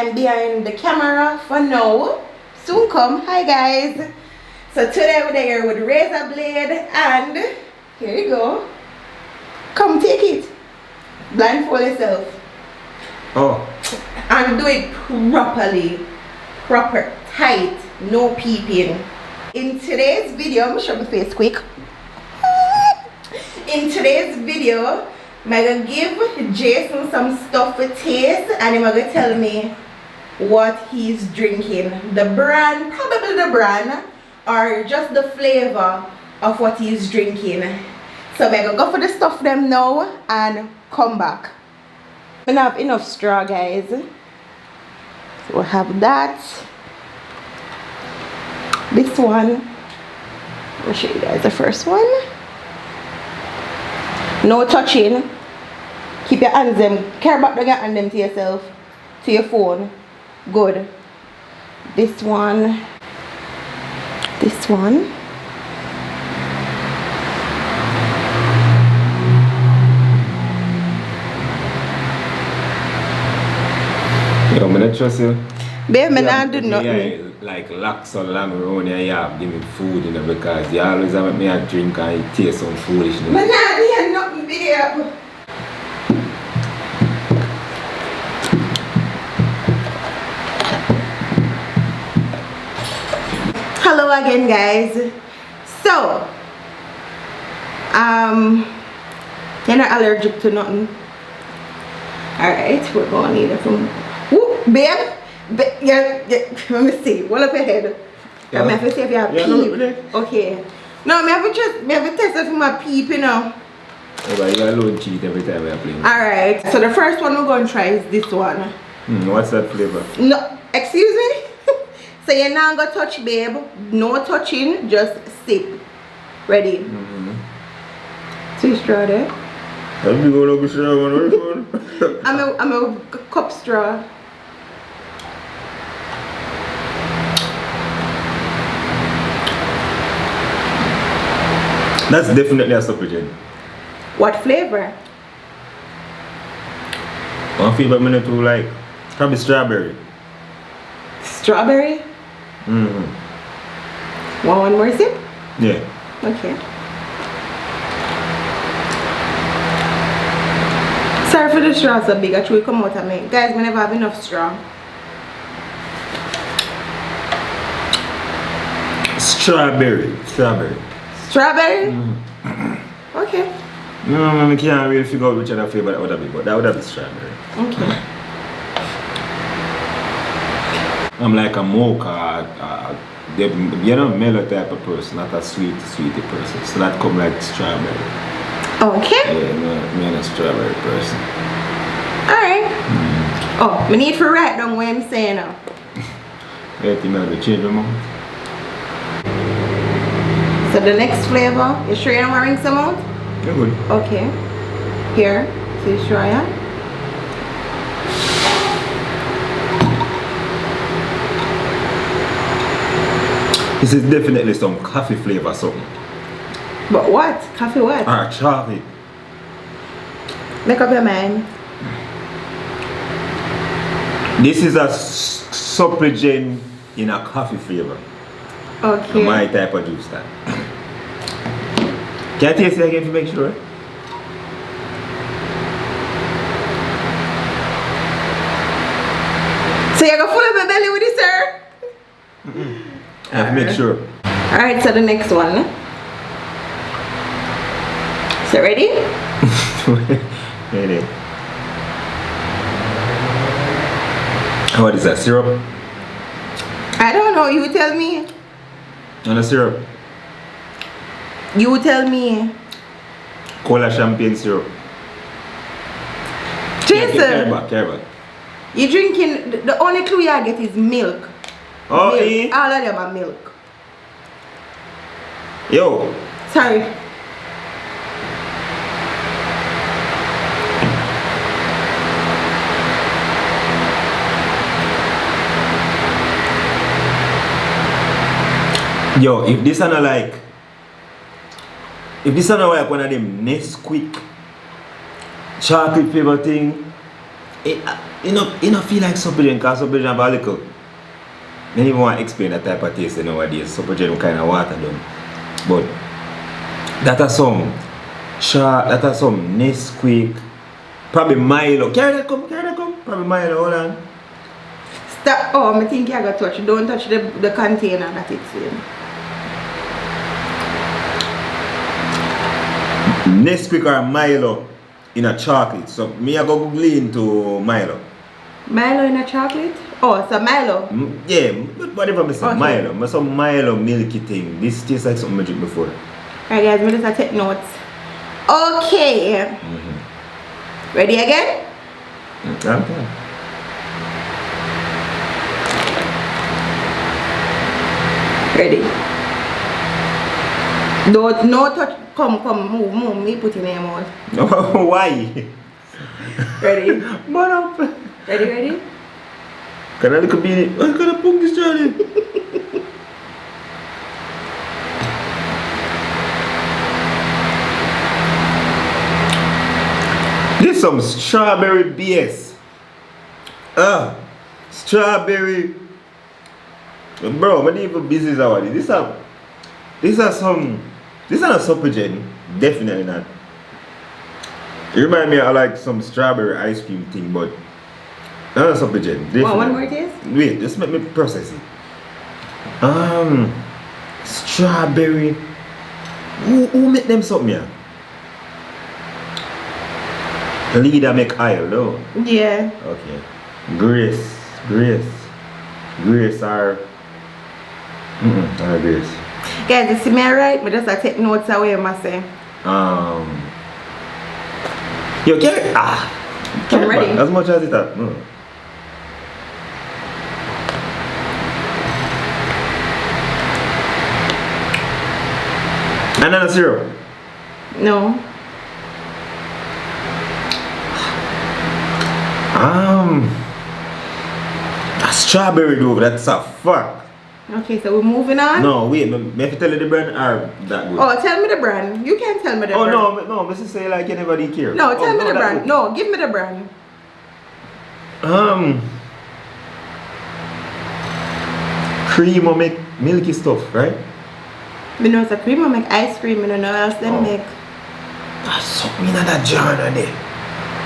I'm behind the camera for now. Soon come. Hi guys. So today we're here with razor blade and here you go. Come take it. Blindfold yourself. Oh. And do it properly. Proper. Tight. No peeping. In today's video, I'm gonna show my face quick. In today's video, I'm gonna give Jason some stuff to taste and he's gonna tell me what he's drinking. The brand, probably the brand, or just the flavor of what he's drinking. So I'm gonna go for the stuff them now and come back. I don't have enough straw, guys. So we'll have that. This one. I'll show you guys the first one. No touching. Keep your hands them. Care about the hand them to yourself. To your phone. Good. This one. This one. Yo, I'm gonna trust you. Babe, I'm not doing nothing. Like lax or lamb around here, you have give me food, you know, because you always have me a drink and you taste some foolishness. I'm not doing nothing, babe. Hello again, guys. So, you're not allergic to nothing. Alright, we're going to need it from. Whoop, babe. Yeah, let me see. What up your head? Yeah. I have to see if you have peep. Okay. No, I have to test it for my peep, you know. Yeah, but you alone cheat every time we are playing. Alright, so the first one we're going to try is this one. What's that flavor? No, excuse me? So you're not going to touch, babe. No touching, just sip. Ready? See straw there? I'm going to straw. I'm a cup straw. That's definitely a superior. What flavor? One flavor I'm not too like. Probably strawberry. Strawberry? Want one more sip? Yeah. Okay. Sorry for the straw so big. I actually come out of me. Guys, we never have enough straw. Strawberry. Strawberry. Strawberry? Okay. No, I can't really figure out which other flavor that would have been, but that would have been strawberry. Okay. I'm like a mocha, you know, mellow type of person, not a sweetie person. So that come like strawberry. Okay. Yeah, no, I'm a strawberry person. Alright. Oh, we need to write down what I'm saying now. Yeah, you know, the change my mind. So the next flavor, you sure you don't want to ring some out? Yeah, good. Okay. Here, so you sure ya? This is definitely some coffee flavor something. But what? Coffee what? Chocolate. Make up your mind. This is a supplement in a coffee flavor. Okay. My type of juice that. Can I taste it again to make sure? So you're gonna fill up my belly with this, sir? I have to make sure. Alright, so the next one. So ready? Ready. What is that, syrup? I don't know, you tell me. And a syrup? You tell me. Cola champagne syrup. Jason, Carrot. you drinking, the only clue you get is milk. Oh, milk. eh? All of them are milk. Yo. Sorry. Yo, if this are like one of them Nesquik chocolate flavor thing, You know feel like super drink because super drink have a little. I don't even want to explain that type of taste nowadays. Super drink kind of water down. But that are some Nesquik. Probably Milo. Carry that come. Probably Milo, hold on. Stop. Oh, I think you gotta touch. Don't touch the container that it's in. Nesquik or Milo in a chocolate. So me I go lean to Milo. Milo in a chocolate? Oh, so Milo. Yeah, whatever I say, Okay. Milo. But some Milo milky thing. This tastes like something I drink before. Alright guys, we just take notes. Okay. Ready again? Okay. Ready. Don't no touch. Come, move. Me put in your mouth. Why? Ready? Man up. Ready? Can I look at me? I'm gonna put this Johnny. This is some strawberry BS. Strawberry. Bro, I'm even busy already. These are not super gen. Definitely not. It remind me of like some strawberry ice cream thing, but not super gen. What, one more taste? Wait, just let me process it. Strawberry. Who make them something here? The leader make aisle, no? Yeah. Okay. Grace are Grace. Guys, you see me right? But just I take notes away, myself. Yo, carry. I'm ready. As much as it has. No. Banana syrup. No. A strawberry though, that's a fuck. Okay, so we're moving on? No, wait, me have to tell you the brand or that good? Oh, tell me the brand. You can't tell me the brand. No, Mrs. say like anybody care. No, tell me the brand. Good. No, give me the brand. Cream or make milky stuff, right? Me know it's a cream or make ice cream, I don't know else they make. That's something in that jar there.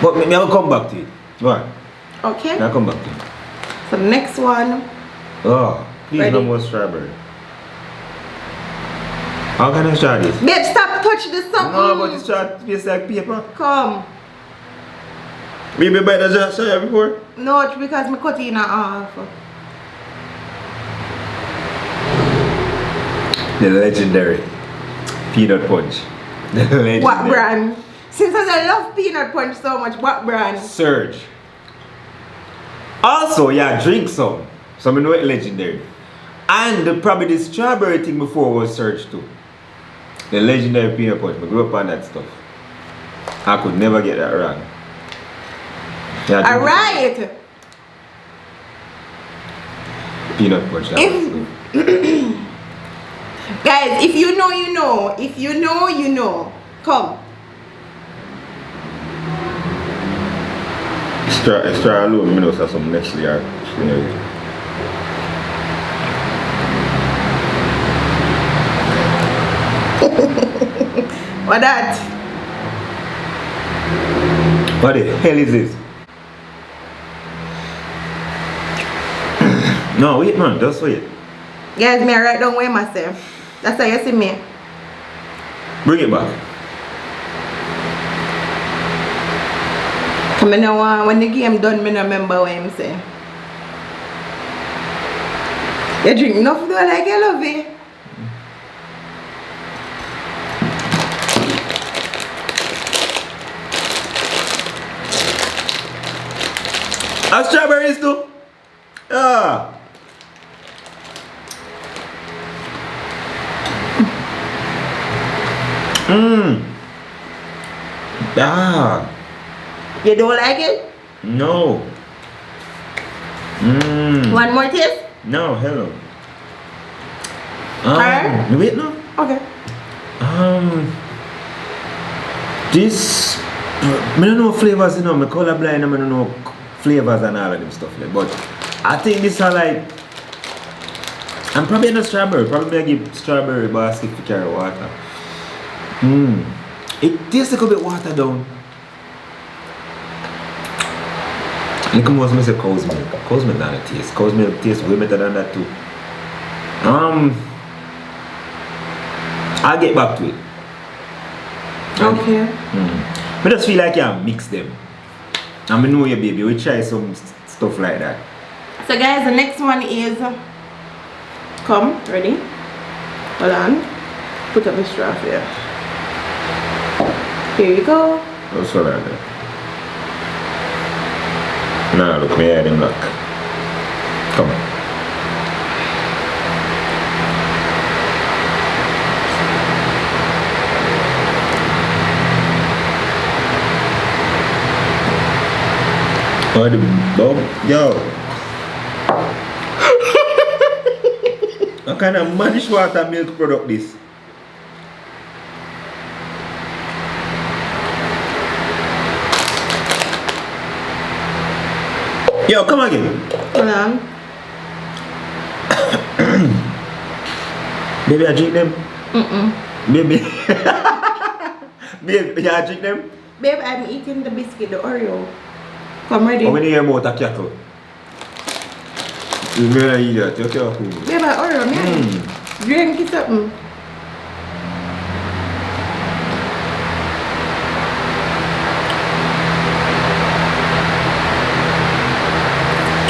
But me I'll come back to it. Go on. Okay. I'll come back to it. So next one. Oh, please Ready? no more strawberry. How can I try this? Babe, stop touch this something. No, but it's try to taste like paper. Come. Maybe better just try it before. No, it's because me cut it in half. The legendary peanut punch. The legendary. What brand? Since I love peanut punch so much, what brand? Surge. Also, yeah, drink some. Some know it legendary. And probably the strawberry thing before was Surge too. The legendary peanut punch. I grew up on that stuff. I could never get that wrong. Yeah, drink Alright. peanut punch. That was good. Guys, if you know, you know. If you know, you know. Come. Extra alone, I know some Nestle or What that? What the hell is this? No, wait man, just wait. Guys, me I write down where myself. That's how you see me. Bring it back. I know when the game done, I don't remember what I'm saying. You drink enough though, like you love it. Strawberries too. You don't like it? No. One more taste? No, hello. Alright. Wait, no. Okay. This, I don't know flavors, you know, I'm colorblind, I don't know flavors and all of them stuff like. But I think this are like, I'm probably not strawberry. Probably I give strawberry basket for carry water. It tastes like a bit watered down. Look at most say cow's milk. Cow's milk not a taste. Cow's milk tastes way better than that too. I'll get back to it. Okay. I just feel like I mix them. And I know you baby, we try some stuff like that. So guys, the next one is come, ready? Hold on. Put up the straw here. Here you go. What's all that? No, look, me add him look. Come on. Oh, the dog, yo. What kind of manish water milk product this? Yo, come again. Hold on. Baby, I drink them. Baby. Baby, yeah, I drink them. Babe, I'm eating the biscuit, the Oreo. Come ready. How many years more to cattle? You gonna eat that? You careful. Babe, Oreo, man. Drink it something.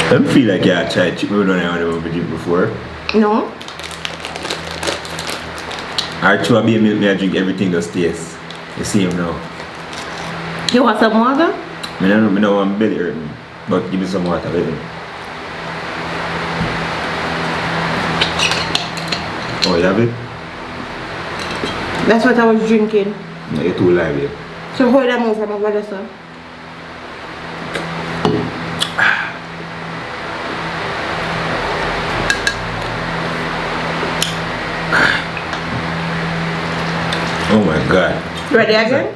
I don't feel like I tried chicken noodle and I never drink before. No. I try beer milk, me I drink everything just tastes the same now. You want some water? I don't know I'm belly hurt me, but give me some water, baby. Oh, you have it? That's what I was drinking. No, you're too lively. So hold that move from over there, sir. Oh my god. Ready again?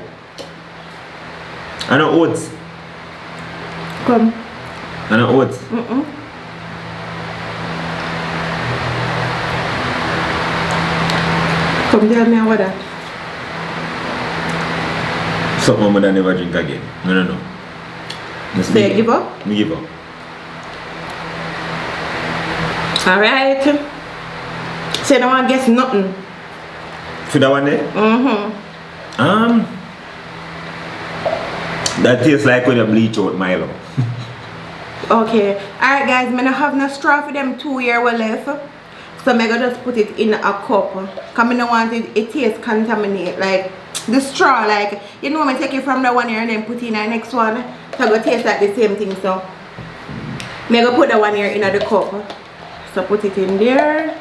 I know oats. Come. I know oats. Come tell me what that. Something mama never drink again. No. Just So you give up? Me give up. Alright. So no one gets nothing. For that one there? That tastes like when you bleach out Milo. Okay. Alright guys, I'm gonna have no straw for them 2 years left. So I'm gonna just put it in a cup. Cause I don't want it tastes contaminate. Like the straw, like you know, I take it from the 1 year and then put it in the next one. So it's gonna taste like the same thing. So I'm gonna put the 1 year in the cup. So put it in there.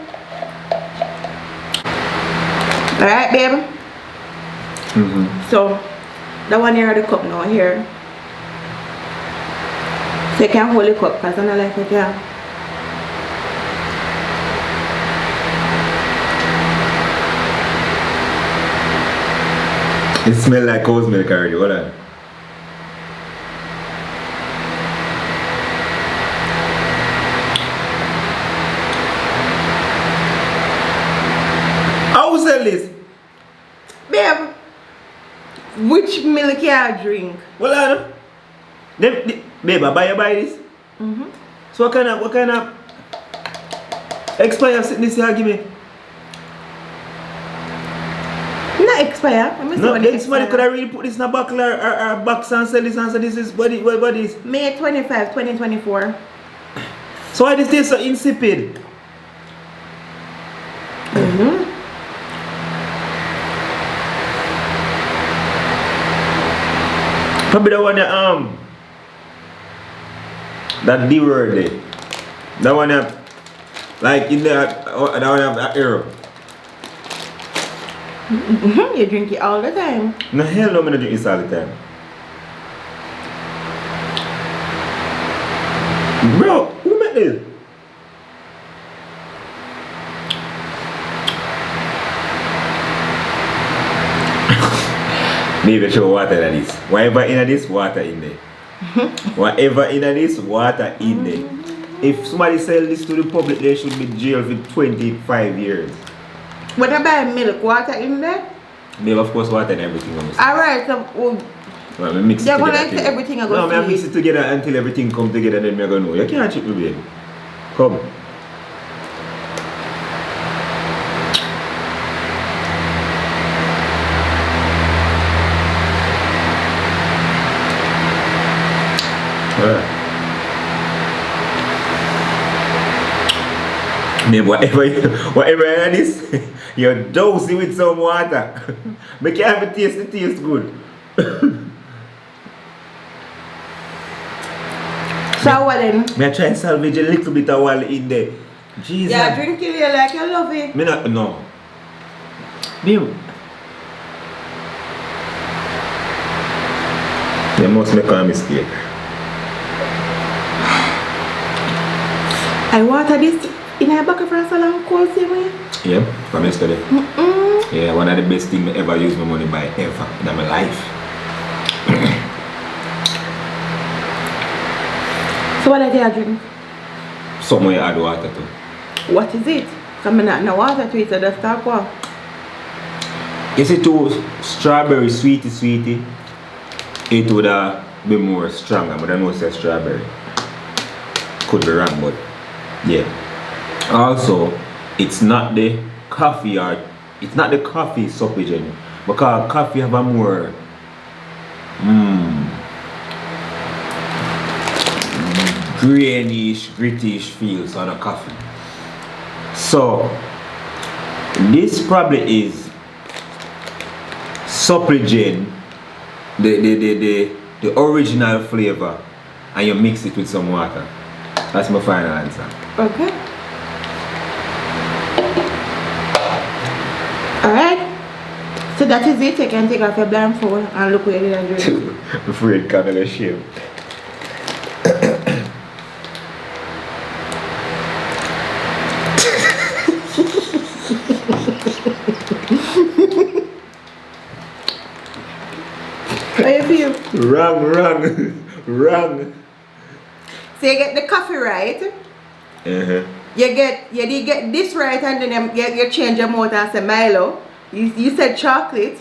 Alright babe. So the 1 year of the cup now here. So you can hold the cup because I don't like it, yeah. It smells like cow's milk already, hold on. How sell this? Babe, which milk you drink? Hold on. Babe, I buy this? So what kind of expire sickness you give me? Not expire. No, then somebody could have really put this in a bottle or a box and sell this and say this is what is? May 25, 2024. So why this taste so insipid? Probably the one that D word there. That one like in that one that arrow. You drink it all the time. No hell no, I'm gonna drink this all the time. Bro, who made this? Maybe show water in this. Whatever in this, water in there. Whatever in this, water in there. If somebody sell this to the public, they should be jailed for 25 years. What about milk? Water in there? Maybe of course water and everything. Alright, so well, I mix it they're together. gonna say everything I No, go I mix it together until everything come together, then we're gonna know. You can't cheat me, baby. Come. Maybe whatever it is, you dose it with some water. Make it have a taste, it tastes good. So what then? Me I try and salvage a little bit of water in there. Jesus. Yeah, drink till you like you love it. Me not, no. Me, you must make a mistake. I water this in a bucket for so long cold same way. Yeah, from yesterday. Yeah, one of the best things I ever use my money by ever in my life. So what I drink? Something you add water to. What is it? Because I not no water to it, so just talk what? Is it too strawberry sweetie? It would be more stronger, but I know it's a strawberry. Could be wrong, but yeah. Also, it's not the coffee supplement, because coffee have a more grainish, grittish feels on a coffee. So this probably is supplement the original flavor, and you mix it with some water. That's my final answer. Okay. Alright. So that is it. You can take off your blindfold and look where it is and drink. I'm afraid Camilla shame. How you feel? Wrong. So you get the coffee right. You did get this right, and then you change your mouth and say Milo. You said chocolate.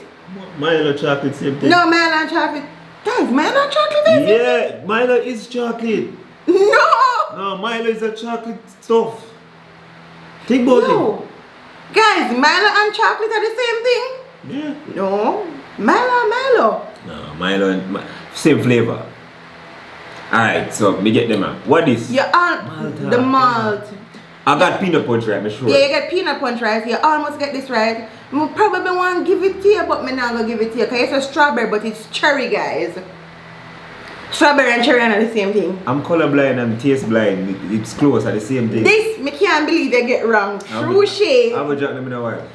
Milo chocolate, same thing. No, Milo and chocolate. Guys, Milo and chocolate is it? Yeah, Milo is chocolate. No, Milo is a chocolate stuff. Think about it. Guys, Milo and chocolate are the same thing? Yeah. No. Milo. No, Milo and same flavor. Alright, so me get them out. What is? The malt. I got peanut punch right, I'm sure. Yeah, you get peanut punch right. You almost get this right. I probably want to give it to you, but I'm not going to give it to you. Because it's a strawberry, but it's cherry, guys. Strawberry and cherry are the same thing. I'm colorblind and taste blind. It's close, are the same thing. This, I can't believe they get wrong. True shade. I will drop them in a while.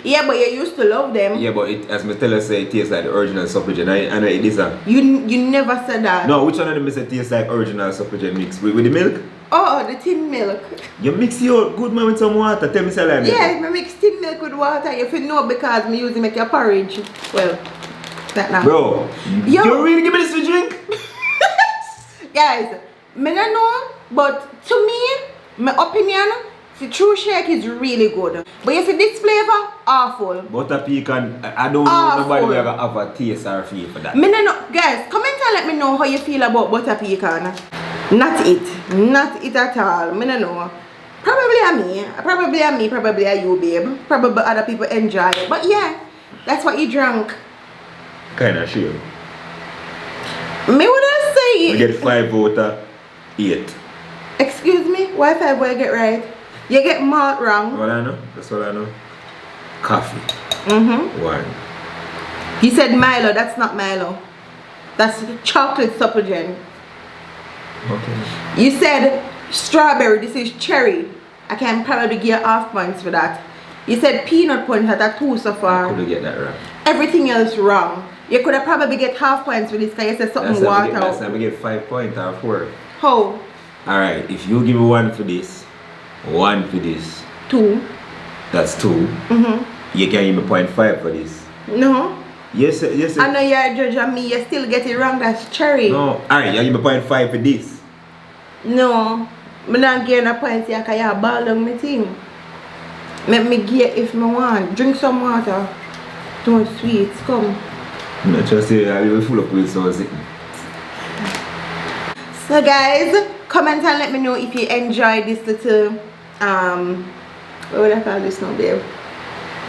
Yeah, but you used to love them. Yeah, but as me tell her say, it tastes like the original supplement. I know it is a. You never said that. No, which one of them is it tastes like original supplement mix? With the milk? Oh, the tin milk. You mix your good man with some water. Tell me say like yeah, I mix tin milk with water. If you know, because me use it make your porridge. Well, that now. Bro, you really give me this to drink? Guys, me don't know, but to me, my opinion, the true shake is really good. But you see this flavor, awful. Butter pecan, I don't know nobody will ever have a taste or feel for that. Me don't know, guys, comment and let me know how you feel about butter pecan. Not it at all. Me don't know. Probably a me, probably a you, babe. Probably other people enjoy it. But yeah, that's what you drank. Kinda sure. Me wouldn't say We get 5 out of 8. Excuse me? Why 5 will I get right? You get malt wrong. What I know? That's what I know. Coffee. 1. You said Milo, that's not Milo. That's chocolate supplement. Okay. You said strawberry, this is cherry. I can probably give you half points for that. You said peanut punch, that's a 2 so far. I couldn't get that right. Everything else wrong. You could have probably get half points for this because you said something water. Last time I get 5 points or 4. How? Alright, if you give me 1 for this, 1 for this. 2. That's 2. You can give me 0.5 for this. No. Yes, yes. I know you're a judge on me, you still get it wrong, that's cherry. No, alright, you give me 0.5 for this. No, I'm not getting a point here because you ball down my thing. Make me get if I want. Drink some water. Don't sweet, come. I'm not just saying I will full up with sauce. So guys, comment and let me know if you enjoyed this little what would I call this now, babe?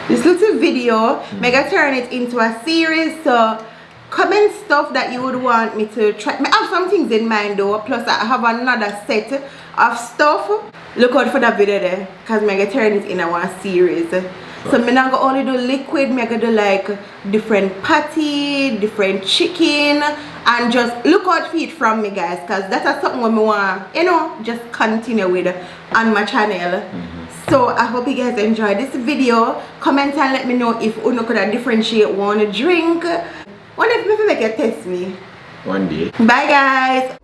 This little video. Mega turn it into a series. So comment stuff that you would want me to try. I have some things in mind though, plus I have another set of stuff. Look out for that video there, because I'm gonna turn it in a one series. So I'm not gonna only do liquid, I'm gonna do like different patty, different chicken, and just look out for it from me guys, because that's something what I want, you know, just continue with on my channel. So I hope you guys enjoyed this video. Comment and let me know if you could differentiate one drink. What if you make a test me? One day. Bye guys.